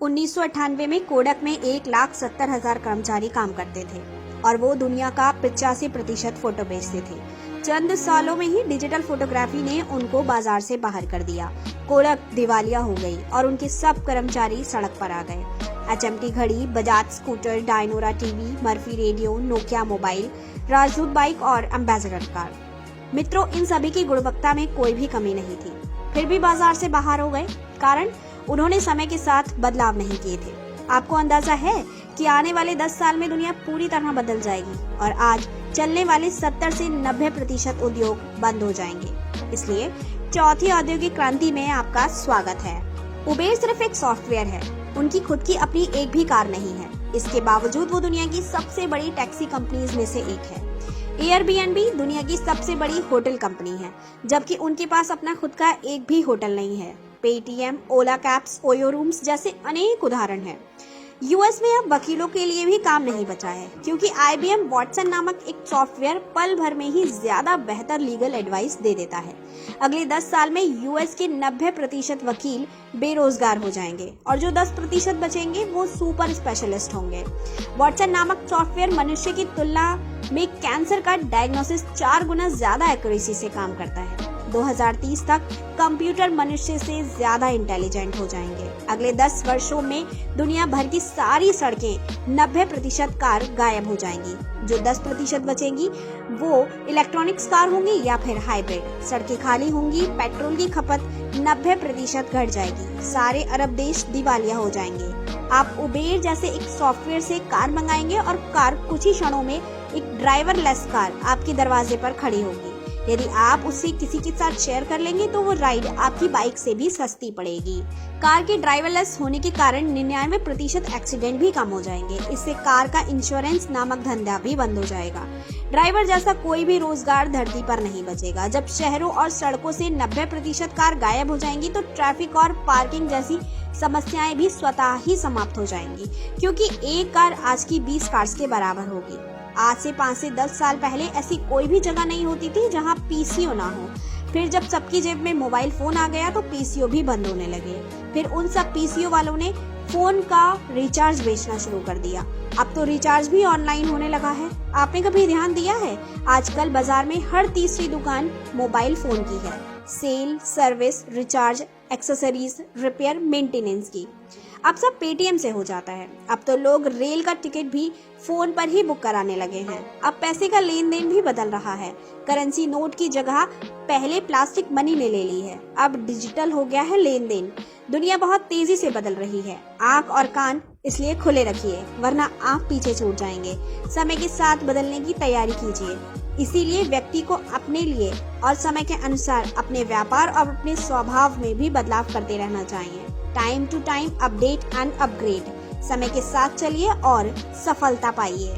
1998 में कोडक में 1,70,000 कर्मचारी काम करते थे और वो दुनिया का 85% फोटो बेचते थे। चंद सालों में ही डिजिटल फोटोग्राफी ने उनको बाजार से बाहर कर दिया। कोडक दिवालिया हो गई और उनके सब कर्मचारी सड़क पर आ गए। HMT घड़ी, Bajaj scooter, Dyanora TV, Murphy radio, Nokia mobile, राजदूत बाइक और एम्बेसडर कार। मित्रों, इन सभी की गुणवत्ता में कोई भी कमी नहीं थी, फिर भी बाजार से बाहर हो गए। कारण उन्होंने समय के साथ बदलाव नहीं किए थे। आपको अंदाजा है कि आने वाले 10 साल में दुनिया पूरी तरह बदल जाएगी और आज चलने वाले 70 से 90% उद्योग बंद हो जाएंगे। इसलिए चौथी औद्योगिक क्रांति में आपका स्वागत है। उबेर सिर्फ एक सॉफ्टवेयर है, उनकी खुद की अपनी एक भी कार नहीं है। इसके बावजूद वो दुनिया की सबसे बड़ी टैक्सी कंपनीज में से एक है। एयरबीएनबी दुनिया की सबसे बड़ी होटल कंपनी है, जबकि उनके पास अपना खुद का एक भी होटल नहीं है। पेटीएम, ओला कैब्स, ओयो रूम्स जैसे अनेक उदाहरण हैं। यूएस में अब वकीलों के लिए भी काम नहीं बचा है, क्योंकि IBM वाटसन नामक एक सॉफ्टवेयर पल भर में ही ज्यादा बेहतर लीगल एडवाइस दे देता है। अगले 10 साल में यूएस के 90% वकील बेरोजगार हो जाएंगे और जो 10% बचेंगे वो सुपर स्पेशलिस्ट होंगे। वाटसन नामक सॉफ्टवेयर मनुष्य की तुलना में कैंसर का डायग्नोसिस 4 गुना ज्यादा एक्यूरेसी से काम करता है। 2030 तक कंप्यूटर मनुष्य से ज्यादा इंटेलिजेंट हो जाएंगे। अगले 10 वर्षों में दुनिया भर की सारी सड़कें 90% कार गायब हो जाएंगी। जो 10% बचेंगी वो इलेक्ट्रॉनिक्स कार होंगी या फिर हाइब्रिड। सड़कें खाली होंगी, पेट्रोल की खपत 90% घट जाएगी। सारे अरब देश दिवालिया हो जाएंगे। आप उबेर जैसे एक सॉफ्टवेयर से कार मंगाएंगे और कार कुछ ही क्षणों में एक ड्राइवरलेस कार आपके दरवाजे पर खड़ी होगी। यदि आप उससे किसी के साथ शेयर कर लेंगे तो वो राइड आपकी बाइक से भी सस्ती पड़ेगी। कार के ड्राइवरलेस होने के कारण 99% एक्सीडेंट भी कम हो जाएंगे। इससे कार का इंश्योरेंस नामक धंधा भी बंद हो जाएगा। ड्राइवर जैसा कोई भी रोजगार धरती पर नहीं बचेगा। जब शहरों और सड़कों से 90% कार गायब हो जाएंगी तो ट्रैफिक और पार्किंग जैसी समस्याएं भी स्वतः ही समाप्त हो जाएंगी, क्योंकि एक कार आज की 20 कार्स के बराबर होगी। आज से 5 से 10 साल पहले ऐसी कोई भी जगह नहीं होती थी जहां पीसीओ ना हो। फिर जब सबकी जेब में मोबाइल फोन आ गया तो पीसीओ भी बंद होने लगे। फिर उन सब पीसीओ वालों ने फोन का रिचार्ज बेचना शुरू कर दिया। अब तो रिचार्ज भी ऑनलाइन होने लगा है। आपने कभी ध्यान दिया है, आजकल बाजार में हर तीसरी दुकान मोबाइल फोन की है। Sale, service, recharge, accessories, repair, maintenance की अब सब पेटीएम से हो जाता है। अब तो लोग रेल का टिकट भी फोन पर ही बुक कराने लगे हैं। अब पैसे का लेन देन भी बदल रहा है। करेंसी नोट की जगह पहले प्लास्टिक मनी ने ले ली है। अब डिजिटल हो गया है लेन देन। दुनिया बहुत तेजी से बदल रही है। आंख और कान इसलिए खुले रखिए, वरना आप पीछे छूट जाएंगे। समय के साथ बदलने की तैयारी कीजिए। इसीलिए व्यक्ति को अपने लिए और समय के अनुसार अपने व्यापार और अपने स्वभाव में भी बदलाव करते रहना चाहिए। Time to time update and upgrade. समय के साथ चलिए और सफलता पाइए।